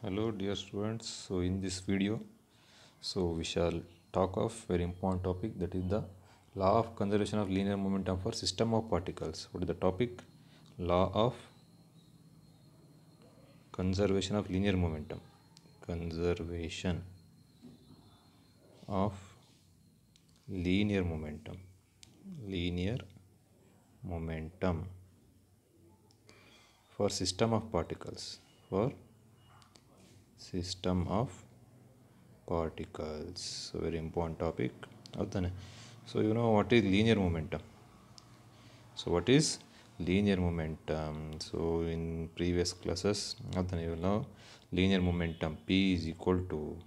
Hello dear students. So in this video, we shall talk of very important topic, that is the law of conservation of linear momentum for system of particles. What is the topic? Law of conservation of linear momentum. Conservation of linear momentum. Linear momentum for system of particles. For system of particles. So very important topic. So you know what is linear momentum. So what is linear momentum? So in previous classes, you know linear momentum P is equal to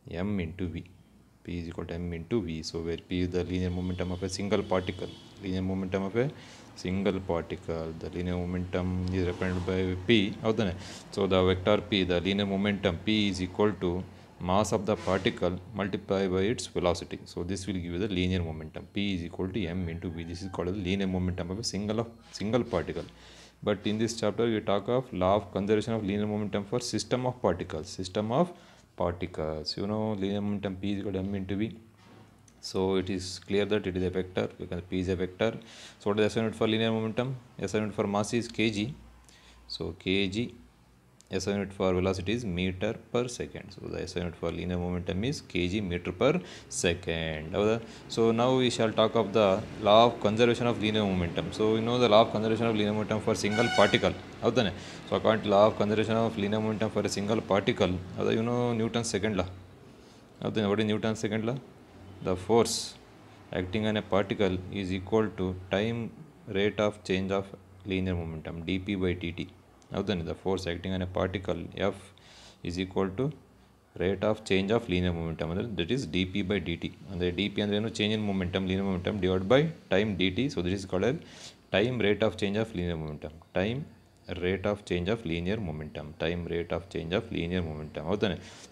m into v. P is equal to m into v. So where P is the linear momentum of a single particle. Linear momentum of a single particle. The linear momentum is represented by P. So the vector P, the linear momentum P is equal to mass of the particle multiplied by its velocity. So this will give you the linear momentum. P is equal to m into v. This is called the linear momentum of a single particle. But in this chapter we talk of law of conservation of linear momentum for system of particles. System of particles. You know linear momentum P is equal to m into v. So it is clear that it is a vector because P is a vector. So what is the SI unit for linear momentum? SI unit for mass is kg. So kg. SI unit for velocity is meter per second. So the SI unit for linear momentum is kg meter per second. So now we shall talk of the law of conservation of linear momentum. So you know the law of conservation of linear momentum for single particle. So according to law of conservation of linear momentum for a single particle, you know Newton's second law. What is Newton's second law? The force acting on a particle is equal to time rate of change of linear momentum dp by dt. The force acting on a particle F is equal to rate of change of linear momentum, that is dp by dt. And the dp and change in momentum, linear momentum divided by time dt. So this is called as time rate of change of linear momentum. Time rate of change of linear momentum. Time rate of change of linear momentum.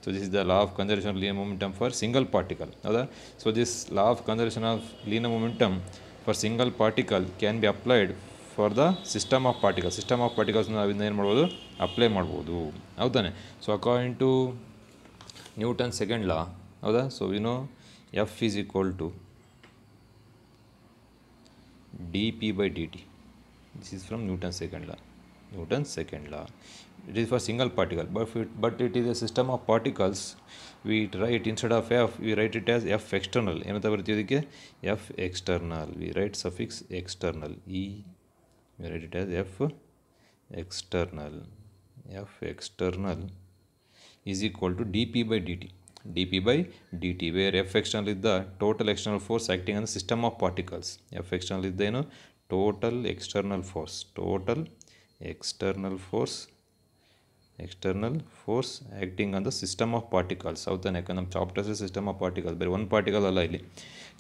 So this is the law of conservation of linear momentum for single particle. So this law of conservation of linear momentum for single particle can be applied for the system of particles. System of particles ನಾವಿಂದ ಏನು ಮಾಡ್ಬೋದು, apply ಮಾಡ್ಬೋದು. ಹೌದಾನೆ? So according to Newton's second law, so we know F is equal to dp by dt. This is from Newton's second law. Newton's second law. It is for single particle, but it is a system of particles. We write instead of F, we write it as F external. F external. We write suffix external. E. We write it as F external. F external is equal to dp by dt. dp by dt, where F external is the total external force acting on the system of particles. F external is the total external force. Total external force acting on the system of particles. ನಮ್ಮ chapters system of particles, ಬರೀ ಒಂದು particle ಅಲ್ಲ, ಇಲ್ಲಿ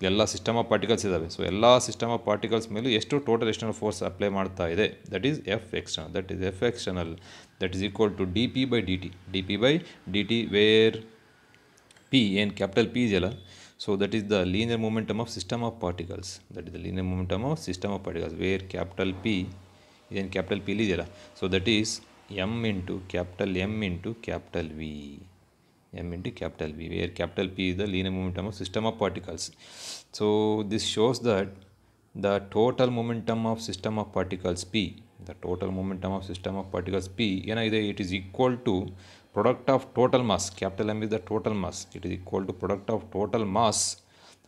ಎಲ್ಲ system of particles ಇದ್ದಾವೆ. So ಎಲ್ಲ system of particles ಮೇಲೂ ಎಷ್ಟು ಟೋಟಲ್ ಎಕ್ಸ್ಟರ್ನಲ್ ಫೋರ್ಸ್ ಅಪ್ಲೈ ಮಾಡ್ತಾ ಇದೆ, that is F external. That is F external, that is equal to D P by D T. D P by D T, where P ಏನು capital P ಇದೆಯಲ್ಲ, so that is the linear momentum of system of particles. That is the linear momentum of system of particles, where capital P is in capital P ಇದೆಯಲ್ಲ, so that is m into capital M into capital V. M into capital V, where capital P is the linear momentum of system of particles. So this shows that the total momentum of system of particles P, the total momentum of system of particles P, it is equal to product of total mass. Capital M is the total mass. It is equal to product of total mass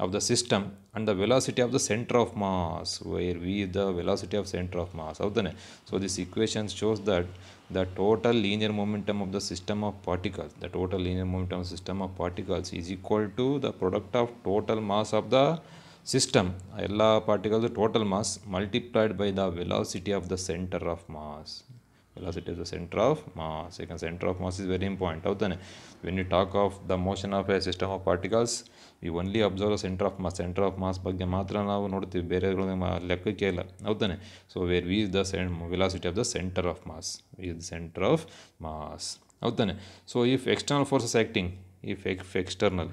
of the system and the velocity of the center of mass, where V is the velocity of center of mass. So this equation shows that the total linear momentum of the system of particles, the total linear momentum of system of particles is equal to the product of total mass of the system, ಎಲ್ಲ particles total mass multiplied by the velocity of the center of mass. Velocity of the center of mass. Second, center of mass is very important. When we talk of the motion of a system of particles, we only observe the center of mass. Center of mass ಬಗ್ಗೆ ಮಾತ್ರ ನಾವು ನೋಡ್ತೀವಿ, ಬೇರೆಗಳ ಲೆಕ್ಕಕ್ಕೆ ಇಲ್ಲ. ಹೌದಾನೆ? So where V is the velocity of the center of mass. V is the center of mass. ಹೌದಾನೆ? So if external forces acting, if F external,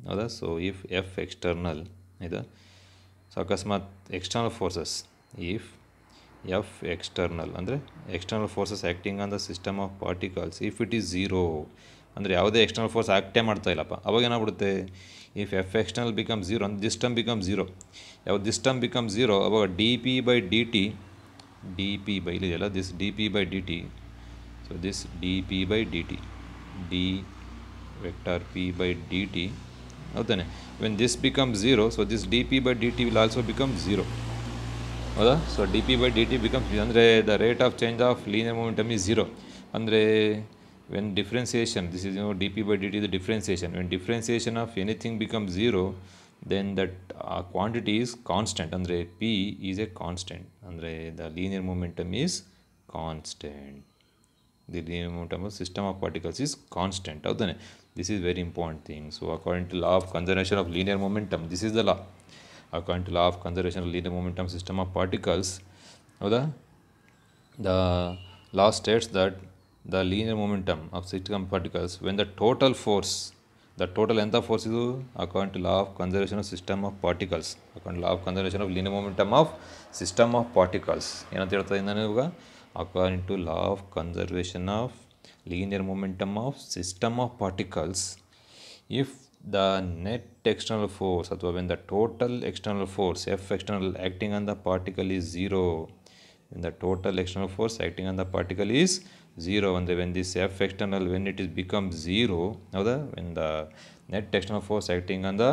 ಹೌದಾ? So if F external ಇದೆ, so ಅಕಸ್ಮಾತ್ external forces, if F external ಅಂದರೆ external forces acting on the system of particles if it is zero, ಅಂದರೆ ಯಾವುದೇ external force ಆ್ಯಕ್ಟೇ ಮಾಡ್ತಾ ಇಲ್ಲಪ್ಪ, ಅವಾಗ ಏನಾಗ್ಬಿಡುತ್ತೆ, if F external become zero ಅಂದರೆ ದಿಸ್ ಟರ್ಮ್ ಬಿಕಮ್ ಝೀರೋ. ಯಾವ ದಿಸ್ ಟರ್ಮ್ ಬಿಕಮ್ ಝೀರೋ ಅವಾಗ D P by D T, D P by ಇಲ್ಲಿದೆಯಲ್ಲ this D P by D T, so this D P by D T, D vector P by D T, ಹೌದಾನೆ. When this become zero, so this D P by D T will also become zero, ಹೌದಾ. So D P by D T become, ಅಂದರೆ the rate of change of linear momentum is zero. ಅಂದರೆ when differentiation, this is dp by dt is the differentiation, when differentiation of anything becomes zero, then that quantity is constant, andre p is a constant, andre the linear momentum is constant, the linear momentum of system of particles is constant, howdane. This is very important thing. So according to law of conservation of linear momentum, this is the law, according to law of conservation of linear momentum system of particles, howda, the law states that the linear momentum of system particles when the total force, the total length of force is according to law of conservation of system of particles, according to law of conservation of linear momentum of system of particles, ಏನಂತ ಹೇಳ್ತಾ ಇದ್ದಾನೆ ಇವಾಗ, according to law of conservation of linear momentum of system of particles, if the net external force ಅಥವಾ when the total external force F external acting on the particle is zero, when the total external force acting on the particle is zero, ಅಂದರೆ when this F external, when it is becomes zero, ಹೌದಾ, when the net external force acting on the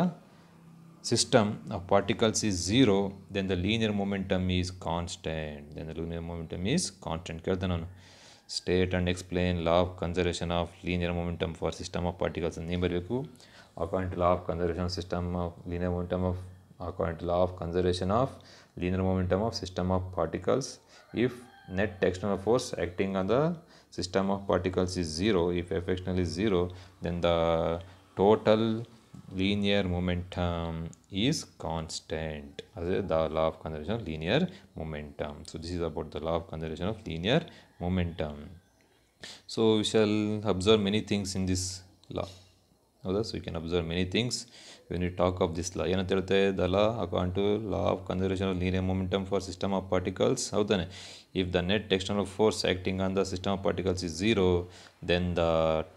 system of particles is zero, then the linear momentum is constant, then the linear momentum is constant. ಕೇಳ್ದೆ ನಾನು, state and explain law of conservation of linear momentum for system of particles ಅಂತ ನೀವು ಬರಬೇಕು. according to law of conservation of system of linear momentum of, according to law of conservation of linear momentum of system of particles, if net external force acting on the system of particles is zero, if F external is zero, then the total linear momentum is constant, as the law of conservation of linear momentum. So this is about the law of conservation of linear momentum. So we shall observe many things in this law, ಹೌದಾ. So you can observe many things when you talk of this law. ಏನಂತ ಹೇಳುತ್ತೆ, the law according to law of conservation of linear momentum for system of particles, ಹೌದಾನೆ. If the net external force acting on the system of particles is zero, then the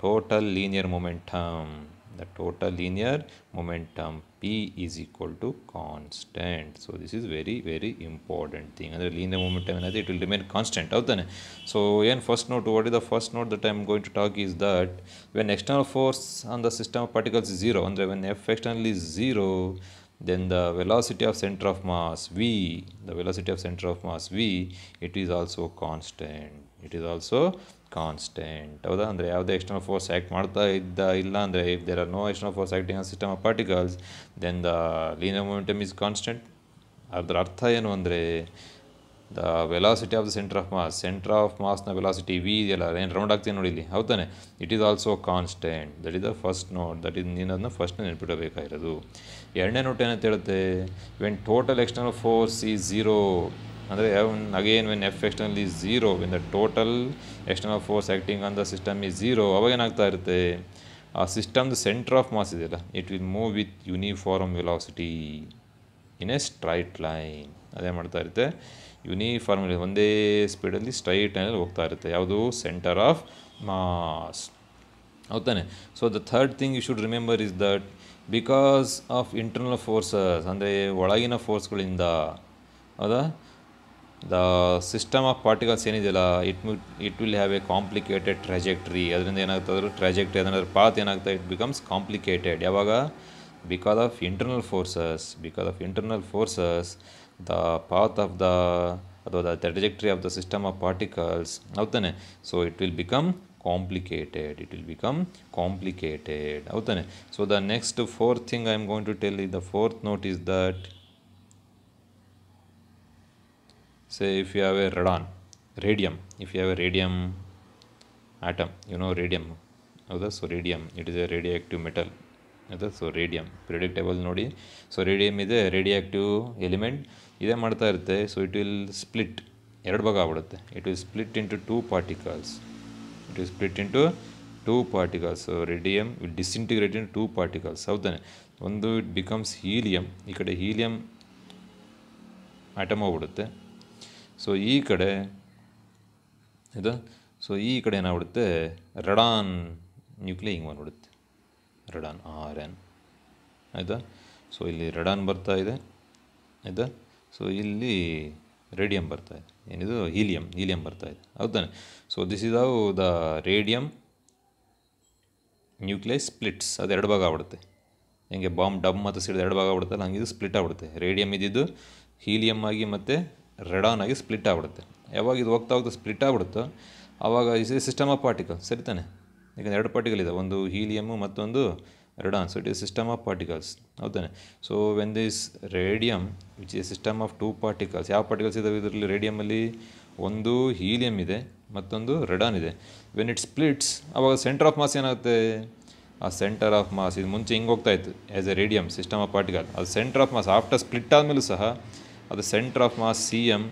total linear momentum, the total linear momentum p is equal to constant. So this is very very important thing, ಅಂದರೆ linear momentum ಏನಂದ್ರೆ it will remain constant, ಹೌದಾನೆ. So ಏನು first note, what is the first note that I am going to talk is that when external force on the system of particles is zero, ಅಂದರೆ when F external is zero, then the velocity of center of mass v, the velocity of center of mass v, it is also constant, it is also constant, ಹೌದಾ. ಅಂದರೆ ಯಾವುದೇ external force act ಮಾಡ್ತಾ ಇಲ್ಲ ಅಂದರೆ, if there are no external force acting on system of particles, then the linear momentum is constant. ಅದರ ಅರ್ಥ ಏನು ಅಂದರೆ, the velocity of the centre of ಮಾಸ್ನ ವೆಲಾಸಿಟಿ ವಿ ಇದೆಯಲ್ಲ, ಏನು ರೌಂಡ್ ಆಗ್ತೀನಿ ನೋಡಿ ಇಲ್ಲಿ, ಹೌದಾನೆ, it is also constant. That is the first note, that is ನೀನು ಅದನ್ನ ಫಸ್ಟ್ ನೆನ್ಪಿಡಬೇಕಾಗಿರೋದು. ಎರಡನೇ ನೋಟ್ ಏನಂತ ಹೇಳುತ್ತೆ, when total external force is zero, ಅಂದರೆ again when F external is zero, when the total external force acting on the system is zero, ಅವಾಗ ಏನಾಗ್ತಾ ಇರುತ್ತೆ, ಆ ಸಿಸ್ಟಮ್ದು ಸೆಂಟರ್ ಆಫ್ ಮಾಸ್ ಇದೆಯಲ್ಲ, it will move with uniform velocity in a straight line. ಅದೇ ಮಾಡ್ತಾ ಇರುತ್ತೆ, ಯೂನಿಫಾರ್ಮ್ ಒಂದೇ ಸ್ಪೀಡಲ್ಲಿ ಸ್ಟ್ರೈಟ್ ಲೈನಲ್ಲಿ ಹೋಗ್ತಾ ಇರುತ್ತೆ, ಯಾವುದು, ಸೆಂಟರ್ ಆಫ್ ಮಾಸ್, ಹೌದಾನೆ. So the third thing you should remember is that because of internal forces, ಅಂದರೆ ಒಳಗಿನ ಫೋರ್ಸ್ಗಳಿಂದ, ಹೌದಾ, ದ ಸಿಸ್ಟಮ್ ಆಫ್ ಪಾರ್ಟಿಕಲ್ಸ್ ಏನಿದೆಯಲ್ಲ, it will have a complicated trajectory. ಅದರಿಂದ ಏನಾಗ್ತದೆ, ಟ್ರಾಜೆಕ್ಟ್ರಿ ಅದರ ಪಾತ್ ಏನಾಗ್ತದೆ, ಇಟ್ ಬಿಕಮ್ಸ್ ಕಾಂಪ್ಲಿಕೇಟೆಡ್. ಯಾವಾಗ, because of internal forces, the path of the ಅಥವಾ the trajectory of the system of particles, ಹೌದಾನೆ. So it will become complicated, ಹೌದಾನೆ. So the next fourth thing I am going to tell, the fourth note is that, say if you have a radium, if you have a radium atom, you know radium, ಹೌದಾ. So radium, it is A radioactive metal, ಹೌದಾ. So radium periodic table ನೋಡಿ. So radium ಇದೆ, radioactive element ಇದೇ ಮಾಡ್ತಾ ಇರುತ್ತೆ. So it will split, ಎರಡು ಭಾಗ ಆಗ್ಬಿಡುತ್ತೆ. It will split into two particles. So radium will disintegrate in two particles, ಹೌದಾನೆ. ಒಂದು ಇಟ್ ಬಿಕಮ್ಸ್ ಹೀಲಿಯಮ್, ಈ ಕಡೆ ಹೀಲಿಯಮ್ ಆಟಮ್ ಹೋಗ್ಬಿಡುತ್ತೆ. ಸೊ ಈ ಕಡೆ ಇದು, ಸೊ ಈ ಕಡೆ ಏನಾಗ್ಬಿಡುತ್ತೆ, ರೆಡಾನ್ ನ್ಯೂಕ್ಲಿಯೈ ಹಿಂಗೆ ಬಂದ್ಬಿಡುತ್ತೆ, ರೆಡಾನ್ RN ಆಯಿತಾ. ಸೊ ಇಲ್ಲಿ ರೆಡಾನ್ ಬರ್ತಾ ಇದೆ ಆಯಿತಾ. ಸೊ ಇಲ್ಲಿ ರೇಡಿಯಂ ಬರ್ತಾ ಇದೆ, ಏನಿದು ಹೀಲಿಯಂ ಬರ್ತಾ ಇದೆ, ಹೌದಾನೆ. So this is how the radium nuclei splits. ಅದು ಎರಡು ಭಾಗ ಆಗ್ಬಿಡುತ್ತೆ, ಹೆಂಗೆ ಬಾಂಬ್ ಡಬ್ ಮತ್ತು ಸಿಡಿದು ಎರಡು ಭಾಗ ಆಗ್ಬಿಡುತ್ತಲ್ಲ, ಹಂಗೆ ಇದು ಸ್ಪ್ಲಿಟ್ ಆಗ್ಬಿಡುತ್ತೆ. ರೇಡಿಯಂ ಇದ್ದಿದ್ದು ಹೀಲಿಯಮ್ ಆಗಿ ಮತ್ತು ರೆಡಾನ್ ಆಗಿ ಸ್ಪ್ಲಿಟ್ ಆಗ್ಬಿಡುತ್ತೆ. ಯಾವಾಗ ಇದು ಹೋಗ್ತಾ ಸ್ಪ್ಲಿಟ್ ಆಗ್ಬಿಡುತ್ತೋ ಆವಾಗ ಇಸ್ ಸಿಸ್ಟಮ್ ಆಫ್ ಪಾರ್ಟಿಕಲ್ಸ್, ಸರಿತಾನೆ. ಯಾಕಂದರೆ ಎರಡು ಪಾರ್ಟಿಕಲ್ ಇದೆ, ಒಂದು ಹೀಲಿಯಮ್ಮು ಮತ್ತೊಂದು radon. So it is system of particles, ಹೌದಾನೆ. So when this radium which is system of 2 particles, ಯಾವ ಪಾರ್ಟಿಕಲ್ಸ್ ಇದಾವೆ ಇದರಲ್ಲಿ? ರೇಡಿಯಮಲ್ಲಿ ಒಂದು ಹೀಲಿಯಮ್ ಇದೆ ಮತ್ತೊಂದು ರೆಡಾನ್ ಇದೆ. ವೆನ್ ಇಟ್ ಸ್ಪ್ಲಿಟ್ಸ್ ಆವಾಗ ಸೆಂಟರ್ ಆಫ್ ಮಾಸ್ ಏನಾಗುತ್ತೆ, ಆ ಸೆಂಟರ್ ಆಫ್ ಮಾಸ್ ಇದು ಮುಂಚೆ ಹಿಂಗೆ ಹೋಗ್ತಾ ಇತ್ತು as a radium system of particle. ಅದು centre of mass after split ಆದಮೇಲೂ ಸಹ ಅದು ಸೆಂಟರ್ ಆಫ್ ಮಾಸ್ CM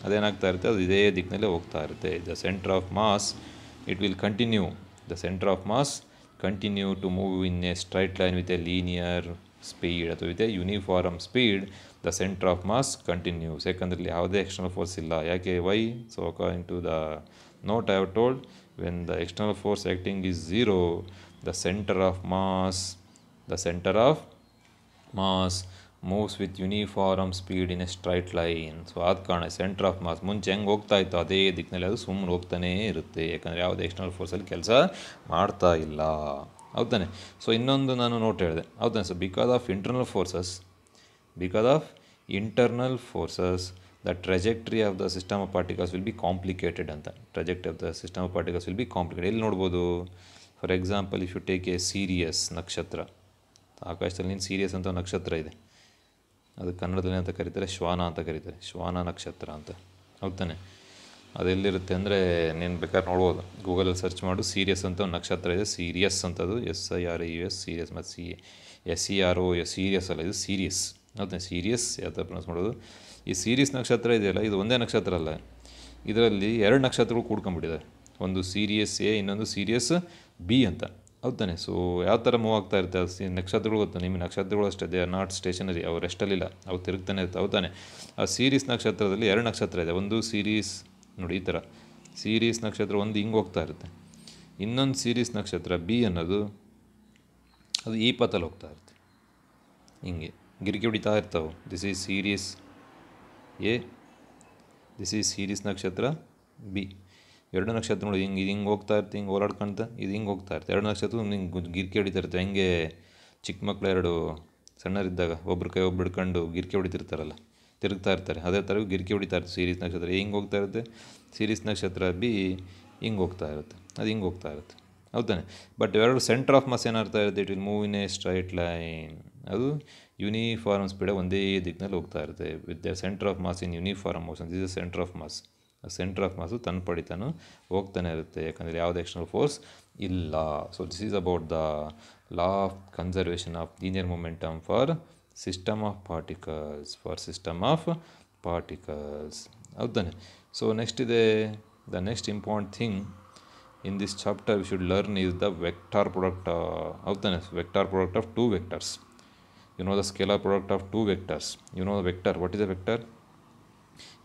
ಅದೇನಾಗ್ತಾ ಇರುತ್ತೆ, ಅದು ಇದೇ ದಿಕ್ಕಿನಲ್ಲೇ ಹೋಗ್ತಾ ಇರುತ್ತೆ. The centre of mass it will continue, the centre of mass continue to move in a straight line with a linear speed ಅಥವಾ with a uniform speed. The centre of mass continues, ಯಾಕಂದರೆ ಇಲ್ಲಿ ಯಾವುದೇ external force ಇಲ್ಲ. ಯಾಕೆ? Y? So according to the note I have told, when the external force acting is 0, the center of mass moves with uniform speed in a straight line. So ಆದ ಕಾರಣ centre of mass ಮುಂಚೆ ಹೆಂಗೆ ಹೋಗ್ತಾ ಇತ್ತು ಅದೇ ದಿಕ್ಕಿನಲ್ಲಿ ಅದು ಸುಮ್ಮನೆ ಹೋಗ್ತಾನೇ ಇರುತ್ತೆ, ಯಾಕಂದರೆ ಯಾವುದೇ ಎಕ್ಸ್ಟರ್ನಲ್ ಫೋರ್ಸಲ್ಲಿ ಕೆಲಸ ಮಾಡ್ತಾ ಇಲ್ಲ, ಹೌದಾನೆ. ಸೊ ಇನ್ನೊಂದು ನಾನು ನೋಟ್ ಹೇಳಿದೆ, ಹೌದಾನೆ. So because of internal forces the trajectory of the system of particles will be complicated ಅಂತ. trajectory of the system of particles will be complicated. ಎಲ್ಲಿ ನೋಡ್ಬೋದು? For example, if you take a Sirius ನಕ್ಷತ್ರ, ಆಕಾಶದಲ್ಲಿ ನೀನು serious ಅಂತ ನಕ್ಷತ್ರ ಇದೆ, ಅದು ಕನ್ನಡದಲ್ಲಿ ಅಂತ ಕರೀತಾರೆ, ಶ್ವಾನ ಅಂತ ಕರೀತಾರೆ, ಶ್ವಾನ ನಕ್ಷತ್ರ ಅಂತ, ಹೌದಾನೆ. ಅದೆಲ್ಲಿರುತ್ತೆ ಅಂದರೆ ನೀನು ಬೇಕಾದ್ರೆ ನೋಡ್ಬೋದು, ಗೂಗಲಲ್ಲಿ ಸರ್ಚ್ ಮಾಡು, ಸೀರಿಯಸ್ ಅಂತ ಒಂದು ನಕ್ಷತ್ರ ಇದೆ, ಸೀರಿಯಸ್ ಅಂತದು SIRIUS ಸೀರಿಯಸ್, ಮತ್ತು SEROS ಸೀರಿಯಸ್ ಅಲ್ಲ, ಇದು ಸೀರಿಯಸ್, ಹೌದಾನೆ. ಸೀರಿಯಸ್ ಯಾವ ಥರ ಪ್ರೊನೌನ್ಸ್ ಮಾಡೋದು? ಈ ಸೀರಿಯಸ್ ನಕ್ಷತ್ರ ಇದೆಯಲ್ಲ, ಇದು ಒಂದೇ ನಕ್ಷತ್ರ ಅಲ್ಲ, ಇದರಲ್ಲಿ 2 ನಕ್ಷತ್ರಗಳು ಕೂಡ್ಕೊಂಡ್ಬಿಟ್ಟಿದೆ, ಒಂದು ಸೀರಿಯಸ್ A, ಇನ್ನೊಂದು ಸೀರಿಯಸ್ B ಅಂತ, ಹೌದಾನೆ. ಸೊ ಯಾವ ಥರ ಮೂವ್ ಆಗ್ತಾ ಇರ್ತದೆ ನಕ್ಷತ್ರಗಳು ಗೊತ್ತು ನಿಮಗೆ, ನಕ್ಷತ್ರಗಳು ಅಷ್ಟೇ, ದೇ ಆರ್ ನಾಟ್ ಸ್ಟೇಷನರಿ, ಅವು ರೆಸ್ಟಲ್ಲಿಲ್ಲ, ಅವು ತಿರುಗ್ತಾನೆ ಇರ್ತವೆ, ಹೌದಾನೆ. ಆ ಸೀರೀಸ್ ನಕ್ಷತ್ರದಲ್ಲಿ 2 ನಕ್ಷತ್ರ ಇದೆ, ಒಂದು ಸೀರೀಸ್ ನೋಡಿ ಈ ಥರ ಸೀರೀಸ್ ನಕ್ಷತ್ರ ಒಂದು ಹಿಂಗೆ ಹೋಗ್ತಾ ಇರುತ್ತೆ, ಇನ್ನೊಂದು ಸೀರೀಸ್ ನಕ್ಷತ್ರ B ಅನ್ನೋದು ಅದು ಈ ಪಥದಲ್ಲಿ ಹೋಗ್ತಾ ಇರುತ್ತೆ, ಹಿಂಗೆ ಗಿರಿಕೆ ಹೊಡಿತಾ ಇರ್ತಾವೆ. This is series A, this is series ನಕ್ಷತ್ರ B. 2 ನಕ್ಷತ್ರ ನೋಡಿ ಹಿಂಗೆ ಹೋಗ್ತಾ ಇರ್ತೀವಿ, ಹಿಂಗೆ ಓಡಾಡ್ಕೊಂತ ಇದು ಹಿಂಗೆ ಹೋಗ್ತಾ ಇರ್ತೀವಿ. 2 ನಕ್ಷತ್ರ ಹಿಂಗೆ ಗಿರಿಕೆ ಹೊಡಿತಾ ಇರ್ತವೆ, ಹೆಂಗೆ ಚಿಕ್ಕ ಮಕ್ಕಳು 2 ಸಣ್ಣರಿದ್ದಾಗ ಒಬ್ರು ಕೈ ಒಬ್ರು ಹಿಡ್ಕೊಂಡು ಗಿರಿಕೆ ಹೊಡಿತಿರ್ತಾರಲ್ಲ, ತಿರುಗ್ತಾ ಇರ್ತಾರೆ, ಅದೇ ಥರ ಗಿರಿಕೆ ಹೊಡಿತಾ ಇರ್ತಾರೆ. ಸೀರೀಸ್ ನಕ್ಷತ್ರ ಹಿಂಗೆ ಹೋಗ್ತಾ ಇರುತ್ತೆ, ಸೀರೀಸ್ ನಕ್ಷತ್ರ B ಹಿಂಗೆ ಹೋಗ್ತಾ ಇರುತ್ತೆ, ಅದು ಹಿಂಗೆ ಹೋಗ್ತಾ ಇರುತ್ತೆ, ಹೌದಾನೆ. ಬಟ್ ಎರಡು ಸೆಂಟರ್ ಆಫ್ ಮಾಸ್ ಏನಾಗ್ತಾ ಇರುತ್ತೆ, it will move in a straight line, ಅದು ಯೂನಿಫಾರ್ಮ್ ಸ್ಪೀಡ್ ಒಂದೇ ದಿಕ್ಕಿನಲ್ಲಿ ಹೋಗ್ತಾ ಇರುತ್ತೆ, with the centre of mass in uniform motion. This is centre of mass. Centre of mass ತನ್ನ ಪಡಿತಾನು ಹೋಗ್ತಾನೆ ಇರುತ್ತೆ, ಯಾಕಂದರೆ ಯಾವುದೇ ಎಕ್ಸ್ಟರ್ನಲ್ ಫೋರ್ಸ್ ಇಲ್ಲ. So this is about the law of conservation of linear momentum for system of particles, ಹೌದಾನೆ. So next ಇದೆ, the next important thing in this chapter we should learn is the vector product, howdane, vector product of 2 vectors. You know the scalar product of 2 vectors. You know the vector. What is a vector?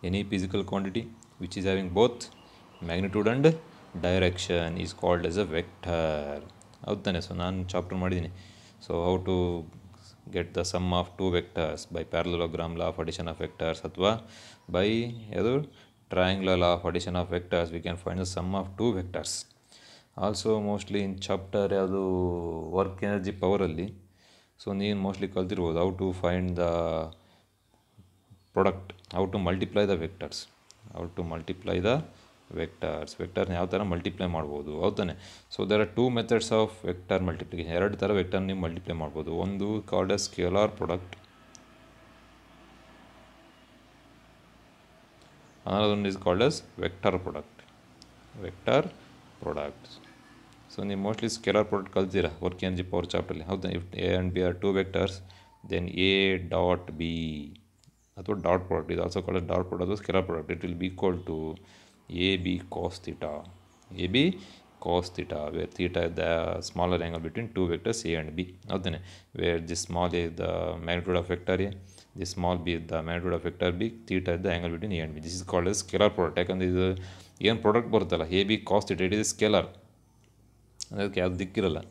Any physical quantity which is having both magnitude and direction is called as a vector, howdane. So ನಾನು chapter ಮಾಡಿದ್ದೀನಿ. So how to get the sum of 2 vectors by parallelogram law of addition of vectors, ಅಥವಾ by ಯಾವುದು triangular law of addition of vectors we can find the sum of 2 vectors. Also mostly in chapter ಯಾವುದು work energy ಪವರಲ್ಲಿ, so ನೀನು mostly ಕಲ್ತಿರ್ಬೋದು how to find the product, how to multiply the vectors, ವೆಕ್ಟರ್ನ ಯಾವ ಥರ multiply ಮಾಡ್ಬೋದು, ಹೌದಾನೆ. So there are 2 methods of vector multiplication. 2 ಥರ ವೆಕ್ಟರ್ ನೀವು ಮಲ್ಟಿಪ್ಲೈ ಮಾಡ್ಬೋದು. ಒಂದು called a scalar product, another one is called as vector product. So ನೀವು ಮೋಸ್ಟ್ಲಿ ಸ್ಕೇಲಾರ್ ಪ್ರಾಡಕ್ಟ್ ಕಲ್ತೀರಾ ವರ್ಕ್ ಎನರ್ಜಿ ಪವರ್ ಚಾಪ್ಟರ್ಲಿ, ಹೌದಾ. If A and B are 2 vectors, then A dot B ಅಥವಾ dot product is also called as dot product or scalar product. It will be equal to AB cos theta, where theta is the smaller angle between 2 vectors A and B, ಹೌದಾನೆ. Where this small A is the magnitude of vector A the small B the magnitude of vector B theta is the angle between A and B. This is called as scalar product. ಯಾಕಂದರೆ ಇದು ಏನು product ಬರುತ್ತಲ್ಲ A B cos theta it is scalar, ಅದಕ್ಕೆ ಯಾವುದು ದಿಕ್ಕಿರಲ್ಲ.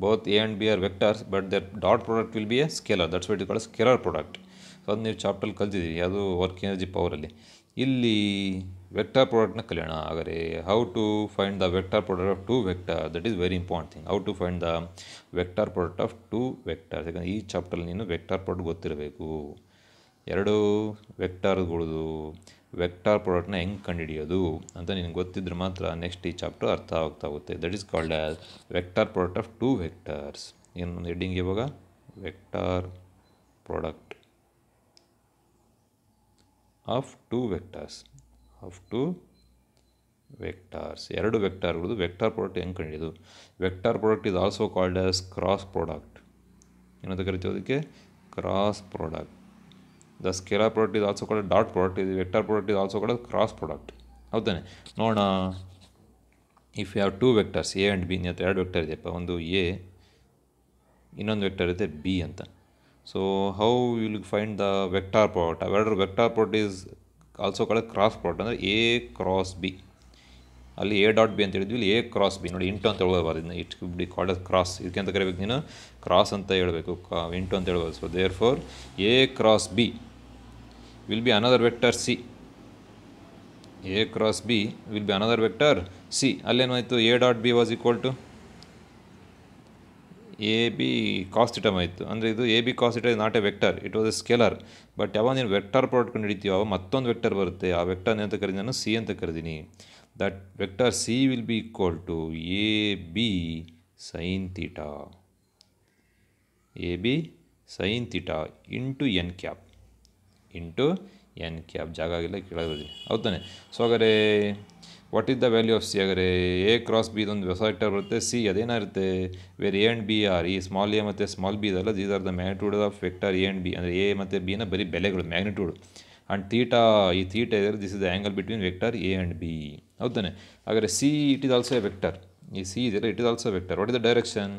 Both A and B are vectors but their dot product will be a scalar, that's what it called scalar product. So ಅದು ನೀವು ಚಾಪ್ಟರ್ಲ್ಲಿ ಕಲ್ತಿದ್ದೀವಿ ಯಾವುದು ವರ್ಕ್ ಎನರ್ಜಿ ಪವರಲ್ಲಿ. ಇಲ್ಲಿ vector ಪ್ರಾಡಕ್ಟ್ನ ಕಲಿಯೋಣ. ಹಾಗಾದರೆ how to find the vector product of two vector, that is very important thing. How to find the vector product of two vectors. ಯಾಕಂದರೆ ಈ ಚಾಪ್ಟರ್ಲ್ಲಿ ನೀನು ವೆಕ್ಟರ್ ಪ್ರಾಡಕ್ಟ್ ಗೊತ್ತಿರಬೇಕು. ಎರಡು ವೆಕ್ಟರ್ಗಳದು ವೆಕ್ಟರ್ ಪ್ರಾಡಕ್ಟ್ನ ಹೆಂಗೆ ಕಂಡುಹಿಡಿಯೋದು ಅಂತ ನಿನಗೆ ಗೊತ್ತಿದ್ರೆ ಮಾತ್ರ ನೆಕ್ಸ್ಟ್ ಈ ಚಾಪ್ಟರ್ ಅರ್ಥ ಆಗ್ತಾ ಹೋಗುತ್ತೆ. That is called as vector product of two vectors. ಏನೊಂದು ಹೆಡ್ಡಿಂಗ್ ಇವಾಗ vector product of two vectors. ಎರಡು ವೆಕ್ಟರ್ಗಳದು ವೆಕ್ಟರ್ ಪ್ರಾಡಕ್ಟ್ ಹೆಂಗೆ ಕಂಡುಹಿಡಿಯೋದು. Vector product is also called as cross product. ಏನಂತ ಕರಿತೀವಿ ಅದಕ್ಕೆ? Cross product. The scalar product is also called dot product. ಇದು vector product is also called cross product. ಹೌದಾನೆ? ನೋಡೋಣ. If you have two vectors A and B, ಅಂತ ಎರಡು vector ಇದೆಯಪ್ಪ, ಒಂದು ಎ ಇನ್ನೊಂದು ವೆಕ್ಟರ್ ಇದೆ ಬಿ ಅಂತ. So how will find the vector product? ಅವೆರಡು vector product is also called cross product. ಅಂದರೆ ಎ ಕ್ರಾಸ್ ಬಿ. ಅಲ್ಲಿ ಎ ಡಾಟ್ ಬಿ ಅಂತ ಹೇಳಿದ್ವಿ, ಇಲ್ಲಿ ಎ ಕ್ರಾಸ್ ಬಿ. ನೋಡಿ ಇಂಟು ಅಂತ ಹೇಳ್ಬೋದು, ಇದನ್ನ it be called as cross. ಇದಕ್ಕೆ ಅಂತ ಕರಿಬೇಕು ನೀನು ಕ್ರಾಸ್ ಅಂತ ಹೇಳಬೇಕು, ಇಂಟು ಅಂತ ಹೇಳ್ಬೋದು. So therefore A cross B will be another vector C. A cross B will be another vector C. ಅಲ್ಲೇನಾಯಿತು? A dot B was equal to A B cos theta ಆಯಿತು. ಅಂದರೆ ಇದು A B cos theta is not a vector, it was a scalar. But ಯಾವಾಗ ನೀನು vector product ಕಂಡುಹಿಡಿತೀವೋ ಅವಾಗ ಮತ್ತೊಂದು vector ಬರುತ್ತೆ. ಆ ವೆಕ್ಟರ್ನ ಅಂತ ಕರೀತೀನಿ ನಾನು ಸಿ ಅಂತ ಕರೀತೀನಿ. That vector C will be equal to A B sine theta. A B sine theta into N cap. ಜಾಗ ಆಗಿಲ್ಲ ಕೆಳಗೆ. ಹೌದಾನೆ? ಸೊ ಹಾಗಾದರೆ what is the value of C? ಹಾಗಾದರೆ ಎ ಕ್ರಾಸ್ ಬಿ ಇದೊಂದು ಹೊಸ ವೆಕ್ಟರ್ ಬರುತ್ತೆ. ಸಿ ಅದೇನಾಗುತ್ತೆ? Where A and B are, ಈ ಸ್ಮಾಲ್ ಎ ಮತ್ತು ಸ್ಮಾಲ್ ಬಿ ಇದಲ್ಲ, these are the magnitude of vector A and B. ಅಂದರೆ ಎ ಮತ್ತು ಬಿನ ಬರೀ ಬೆಲೆಗಳು, ಮ್ಯಾಗ್ನಿಟ್ಯೂಡ್. ಆ್ಯಂಡ್ ಥೀಟಾ, ಈ ಥೀಟಾ ಇದೆ, this is the angle between vector A and B. ಹೌದಾನೆ? ಹಾಗಾದರೆ C it is also a vector. ಈ ಸಿ ಇದೆಯಲ್ಲ, it is also vector. What is the direction?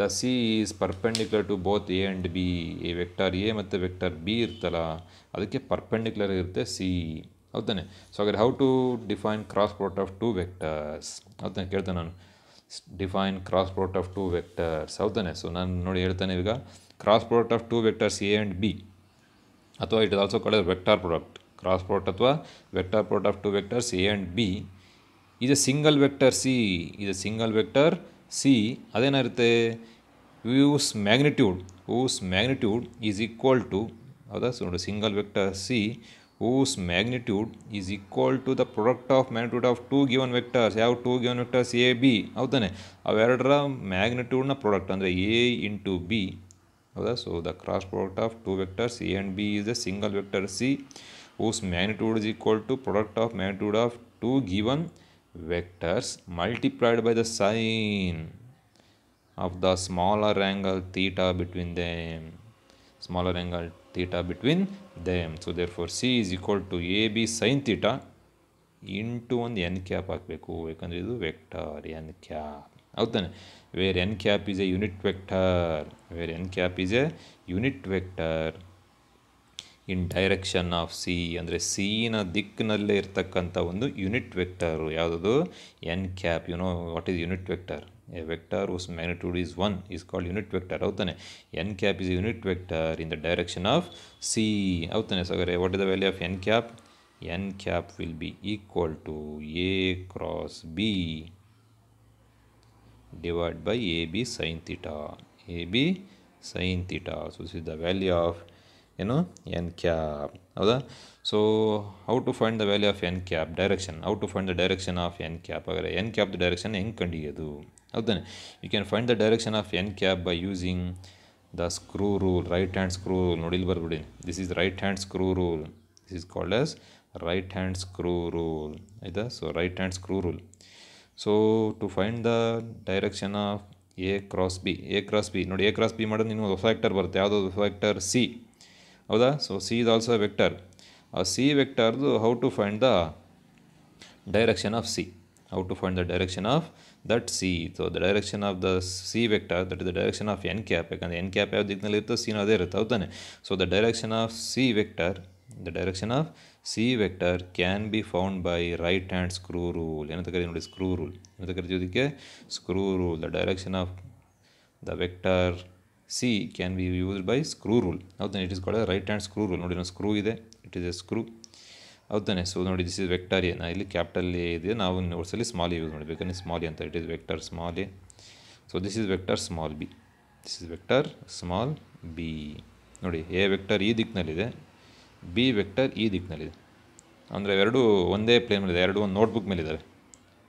The C is perpendicular to both A and B. ಈ vector A ಮತ್ತು vector B ಇರ್ತಲ್ಲ, ಅದಕ್ಕೆ perpendicular ಇರುತ್ತೆ C. ಹೌದಾನೆ? ಸೊ ಹಾಗಾದರೆ how to define cross product of two vectors? ಹೌದಾನೆ? ಕೇಳ್ತಾನೆ ನಾನು, define cross product of two vectors. ಹೌದಾನೆ? ಸೊ ನಾನು ನೋಡಿ ಹೇಳ್ತಾನೆ ಈಗ, cross product of two vectors A and B, ಅಥವಾ it is also called vector product. Cross product ಅಥವಾ vector product of two vectors A and B is a single vector C. is a single vector C. ಅದೇನಿರುತ್ತೆ? whose magnitude is equal to, ಹೌದಾ? So ನೋಡಿ, single vector C whose magnitude is equal to the product of magnitude of two given vectors. ಯಾವ two given vectors? A B. ಹೌದಾನೆ? ಅವೆರಡರ ಮ್ಯಾಗ್ನಿಟ್ಯೂಡ್ನ product ಅಂದರೆ A into B. ಹೌದಾ? So the cross product of two vectors A and B is a single vector C whose magnitude is equal to product of magnitude of two given vectors multiplied by the sine of the smaller angle theta between them. So therefore C is equal to AB sin theta into ಒಂದು N cap ಹಾಕಬೇಕು. ಯಾಕಂದರೆ ಇದು vector N cap. ಹೌದಾನೆ? Where N cap is a unit vector in direction of C. ಅಂದರೆ ಸಿನ ದಿಕ್ಕಿನಲ್ಲೇ ಇರ್ತಕ್ಕಂಥ ಒಂದು ಯೂನಿಟ್ ವೆಕ್ಟರು ಯಾವುದದು? N cap. You know what is unit vector? A vector whose magnitude is 1 is called unit vector. ಹೌದಾನೆ? N cap is a unit vector in the direction of C. ಹೌದಾನೆ? So ಹಾಗಾದರೆ what is the value of N cap? N cap will be equal to A cross B divide by A B sine theta. So this is the value of N cap. ಹೌದಾ? So how to find the value of N cap? Direction. How to find the direction of N cap? ಹಾಗಾದರೆ N ಕ್ಯಾಪ್ದು direction ಹೆಂಗೆ ಕಂಡುಹಿಡಿಯೋದು? ಹೌದಾನೆ? You can find the direction of N cap by using the screw rule, right hand screw rule. ನೋಡಿ ಇಲ್ಲಿ ಬರ್ಬಿಡಿ, this is right hand screw rule. This is called as right hand screw rule. ಆಯಿತಾ? So right hand screw rule. So to find the direction of A cross B ನೋಡಿ, A cross B ಮಾಡೋದು ನಿಮಗೆ ಹೊಸ vector ಬರುತ್ತೆ. ಯಾವುದೋ ಹೊಸ vector C. ಹೌದಾ? So C is also a vector. ಆ ಸಿ ವೆಕ್ಟರ್ದು how to find the direction of C? how to find the direction of that c. So the direction of the c vector, that is the direction of n cap, ಯಾಕಂದರೆ n cap ಯಾವ ದಿಕ್ಕಿನಲ್ಲಿ ಇರುತ್ತೋ c ಅದೇ ಇರುತ್ತೆ, ಹೌದಾನೆ. So the direction of c vector can be found by right hand screw rule. ಏನಂತ ಕರೀತೀವಿ ನೋಡಿ, ಸ್ಕ್ರೂ ರೂಲ್. ಏನಂತ ಕರಿತೀವಿ ಇದಕ್ಕೆ, screw rule. the direction of the vector c can be used by screw rule, ಹೌದಾನೆ. It is called right hand screw rule. ನೋಡಿ, screw ಇದೆ, it is a screw, ಹೌದಾನೆ. ಸೊ ನೋಡಿ, ದಿಸ್ ಇಸ್ ವೆಕ್ಟರ್ ಎ. ನಾ ಇಲ್ಲಿ capital A ಇದೆ, ನಾವು ನೋಟ್ಸಲ್ಲಿ ಸ್ಮಾಲ್ ಎ ಯೂಸ್ ಮಾಡಬೇಕಂದ್ರೆ ಸ್ಮಾಲ್ ಎ ಅಂತ. It is vector small A. So this is vector small B. This is vector small B. ನೋಡಿ, ಎ ವೆಕ್ಟರ್ ಈ ದಿಕ್ಕಿನಲ್ಲಿದೆ, ಬಿ ವೆಕ್ಟರ್ ಈ ದಿಕ್ಕಿನಲ್ಲಿದೆ. ಅಂದರೆ ಎರಡು ಒಂದೇ ಪ್ಲೇನ್ ಮೇಲಿದೆ, ಎರಡು ಒಂದು ನೋಟ್ಬುಕ್ ಮೇಲಿದ್ದಾವೆ,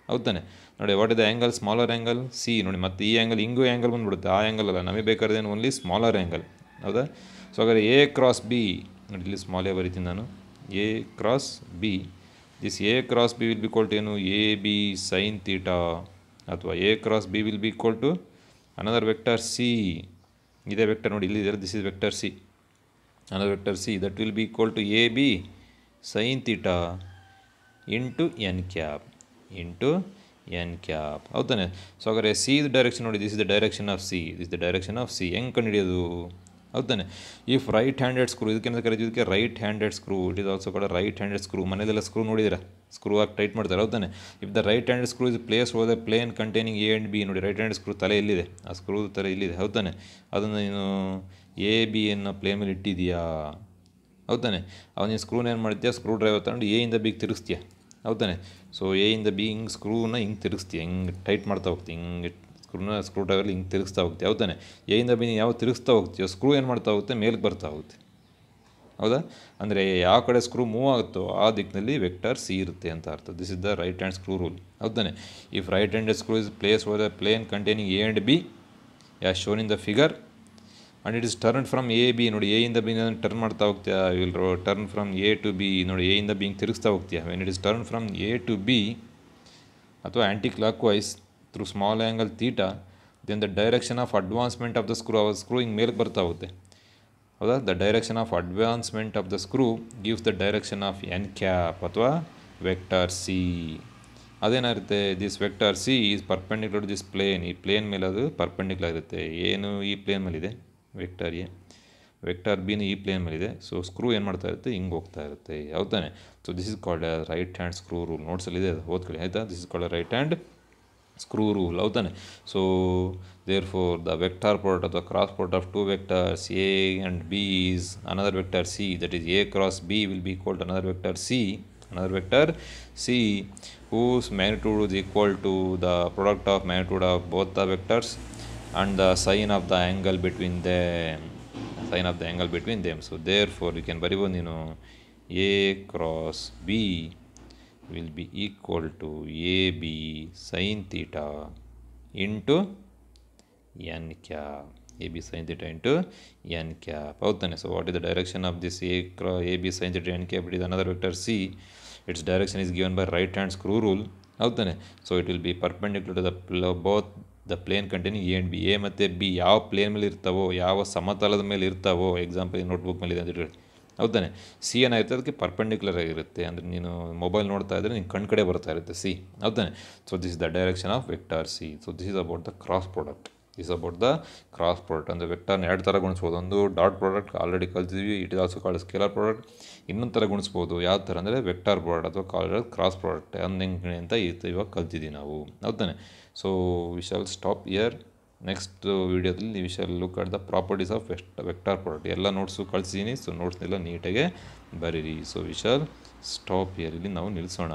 ಹೌದಾನೆ. ನೋಡಿ, what is the angle, smaller angle C. ನೋಡಿ, ಮತ್ತು ಈ ಆ್ಯಂಗಲ್ ಹಿಂಗೂ ಆ್ಯಂಗಲ್ ಬಂದುಬಿಡುತ್ತೆ, ಆ ಆ್ಯಂಗಲ್ ಅಲ್ಲ, ನಮಗೆ ಬೇಕಾದ್ರೆ ಓನ್ಲಿ ಸ್ಮಾಲರ್ ಆ್ಯಂಗಲ್, ಹೌದಾ. ಸೊ ಹಾಗಾದ್ರೆ ಎ ಕ್ರಾಸ್ ಬಿ, ನೋಡಿ ಇಲ್ಲಿ ಸ್ಮಾಲ್ ಎ ಬರಿತೀನಿ ನಾನು, A cross B. This A cross B will be equal to ಏನು, ಎ ಬಿ ಸೈನ್ ಥೀಟಾ, ಅಥವಾ A cross B will be equal to another vector C. ಇದೇ vector ನೋಡಿ ಇಲ್ಲಿ ಇದೆ, this is vector C, another vector C, that will be equal to A B sine theta into N cap, ಹೌದಾನೆ. So ಹಾಗಾದ್ರೆ C the direction ನೋಡಿ, this is the direction of C, this the direction of C. ಹೆಂಗೆ ಕಂಡುಹಿಡಿಯೋದು, ಹೌದಾನೆ. If right handed screw, ಇದಕ್ಕೆಂತ ಕರೀತೀವಿ, ಇದಕ್ಕೆ right handed screw. It is also ಕೂಡ right handed screw. ಮನೆಯಲ್ಲೆಲ್ಲ ಸ್ಕ್ರೂ ನೋಡಿದಿರ, ಸ್ಕ್ರೂ ಹಾಕಿ ಟೈಟ್ ಮಾಡ್ತಾರೆ, ಹೌದಾನೆ. If the right handed screw is place over the plane containing A and B. ನೋಡಿ, ರೈಟ್ ಹ್ಯಾಂಡೆಡ್ ಸ್ಕ್ರೂ ತಲೆ ಇಲ್ಲಿದೆ, ಆ ಸ್ಕ್ರೂ ತಲೆ ಇಲ್ಲಿದೆ, ಹೌದಾನೆ. ಅದನ್ನು ನೀನು ಎ ಬಿ ಅನ್ನು ಪ್ಲೇನ್ ಮೇಲೆ ಇಟ್ಟಿದೆಯಾ, ಹೌದಾನೆ. ಅವನು ನೀನು ಸ್ಕ್ರೂನ ಏನು ಮಾಡ್ತೀಯ, ಸ್ಕ್ರೂ ಡ್ರೈವರ್ ತಗೊಂಡು ಎ ಇಂದ ಬಿಗೆ ತಿರುಗಿಸ್ತೀಯ, ಹೌದಾನೆ. ಸೊ ಎ ಇಂದ ಬಿ ಹಿಂಗೆ ಸ್ಕ್ರೂನ ಹಿಂಗೆ ತಿರುಗಿಸ್ತೀಯ, ಹಿಂಗೆ ಟೈಟ್ ಮಾಡ್ತಾ ಹೋಗ್ತೀವಿ, ಹಿಂಗೆ ಸ್ಕ್ರೂ ಡ್ರೈವರ್ಲಿ ಹಿಂಗೆ ತಿರುಗಿಸ್ತಾ ಹೋಗ್ತೀವಿ, ಹೌದಾನೆ. ಎ ಇಂದ ಬಿ ಯಾವ ತಿರುಗಿಸ್ತಾ ಹೋಗ್ತೀಯೋ, ಸ್ಕ್ರೂ ಏನು ಮಾಡ್ತಾ ಹೋಗುತ್ತೆ, ಮೇಲಕ್ಕೆ ಬರ್ತಾ ಹೋಗುತ್ತೆ, ಹೌದಾ. ಅಂದರೆ ಯಾವ ಕಡೆ ಸ್ಕ್ರೂ ಮೂವ್ ಆಗುತ್ತೋ ಆ ದಿಕ್ಕಿನಲ್ಲಿ ವೆಕ್ಟರ್ ಸಿ ಇರುತ್ತೆ ಅಂತ ಅರ್ಥ. This is the right hand screw rule, ಹೌದಾನೆ. If right handed screw is place over the plane containing A and B as shown in the figure and it is turn from A B. ನೋಡಿ, A ಇಂದ B turn ಮಾಡ್ತಾ ಹೋಗ್ತೀಯಾ, will turn from A to B. ನೋಡಿ, A ಇಂದ B ಹಿಂಗೆ ತಿರುಗಿಸ್ತಾ ಹೋಗ್ತೀಯಾ. When it is turn from A to B ಅಥವಾ anticlockwise through small angle theta, then the direction of advancement of the screw, ಆ screw ಹಿಂಗೆ ಮೇಲಕ್ಕೆ ಬರ್ತಾ ಹೋಗುತ್ತೆ, ಹೌದಾ. The direction of advancement of the screw gives the direction of N cap ಅಥವಾ vector C. ಅದೇನಾಗುತ್ತೆ, this vector C is perpendicular to this plane. ಈ plane ಮೇಲೆ ಅದು ಪರ್ಪೆಂಡಿಕ್ಯುಲರ್ ಇರುತ್ತೆ. ಏನು ಈ ಪ್ಲೇನ್ ಮೇಲಿದೆ ವೆಕ್ಟರ್ ಎ, ವೆಕ್ಟರ್ ಬಿನ ಈ ಪ್ಲೇನ್ ಮೇಲಿದೆ. ಸೊ ಸ್ಕ್ರೂ ಏನು ಮಾಡ್ತಾ ಇರುತ್ತೆ, ಹಿಂಗೆ ಹೋಗ್ತಾ ಇರುತ್ತೆ, ಹೌದಾನೆ. So this is called right hand screw rule. ನೋಟ್ಸಲ್ಲಿದೆ, ಓದ್ಕೊಳ್ಳಿ ಆಯಿತಾ. This is called right hand screw rule, ಹೌದಾನೆ. So therefore the vector product ಅಥವಾ cross product of two vectors A and B is another vector C, that is A cross B will be equal to another vector C, whose magnitude is equal to the product of magnitude of both the vectors and the sine of the angle between them. So therefore you can ಬರಿಬೋದು ನೀನು, a cross b will be equal to ab sin theta into n cap, ab sin theta into n cap, ಹೌದಾನೆ. So what is the direction of this ab sin theta n cap? It is another vector c. Its direction is given by right hand screw rule, ಹೌದಾನೆ. So it will be perpendicular to the both the plane containing A and B. A ಮತ್ತು B ಯಾವ plane ಮೇಲೆ ಇರ್ತಾವೋ, ಯಾವ ಸಮತಲದ ಮೇಲೆ ಇರ್ತಾವೋ, example ಈ notebook ಮೇಲೆ ಇದೆ ಅಂತ ಹೇಳಿ, ಹೌದಾನೆ. ಸಿ ಏನಾಗಿರುತ್ತೆ, ಅದಕ್ಕೆ ಪರ್ಪೆಂಡಿಕ್ಯುಲರ್ ಆಗಿರುತ್ತೆ. ಅಂದರೆ ನೀನು ಮೊಬೈಲ್ ನೋಡ್ತಾ ಇದ್ದರೆ ನಿನ್ನ ಕಣ್ಣು ಕಡೆ ಬರ್ತಾ ಇರುತ್ತೆ ಸಿ, ಹೌದಾನೆ. So this is the direction of vector C. So this is about the cross product. ಅಂದರೆ ವೆಕ್ಟರ್ನ ಎರಡು ಥರ ಗುಣಿಸ್ಬೋದು. ಒಂದು ಡಾಟ್ ಪ್ರಾಡಕ್ಟ್ ಆಲ್ರೆಡಿ ಕಲ್ತಿದ್ವಿ, it is also called scalar product. ಇನ್ನೊಂದು ಥರ ಗುಣಿಸ್ಬೋದು, ಯಾವ ಥರ ಅಂದರೆ ವೆಕ್ಟರ್ ಪ್ರಾಡಕ್ಟ್ ಅಥವಾ ಕಾಲ್ಡ್ ಕ್ರಾಸ್ ಪ್ರಾಡಕ್ಟ್ ಹೆಂಗೆ ಅಂತ ಇವಾಗ ಕಲ್ತಿದ್ದೀವಿ ನಾವು, ಹೌದಾನೆ. So we shall stop here. Next ವೀಡಿಯೋದಲ್ಲಿ we shall look at the properties of vector product. ಎಲ್ಲ ನೋಟ್ಸು ಕಳಿಸಿದ್ದೀನಿ, ಸೊ ನೋಟ್ಸ್ನೆಲ್ಲ ನೀಟಾಗೆ ಬರೀರಿ. So we shall stop year, ಇಲ್ಲಿ ನಾವು ನಿಲ್ಲಿಸೋಣ.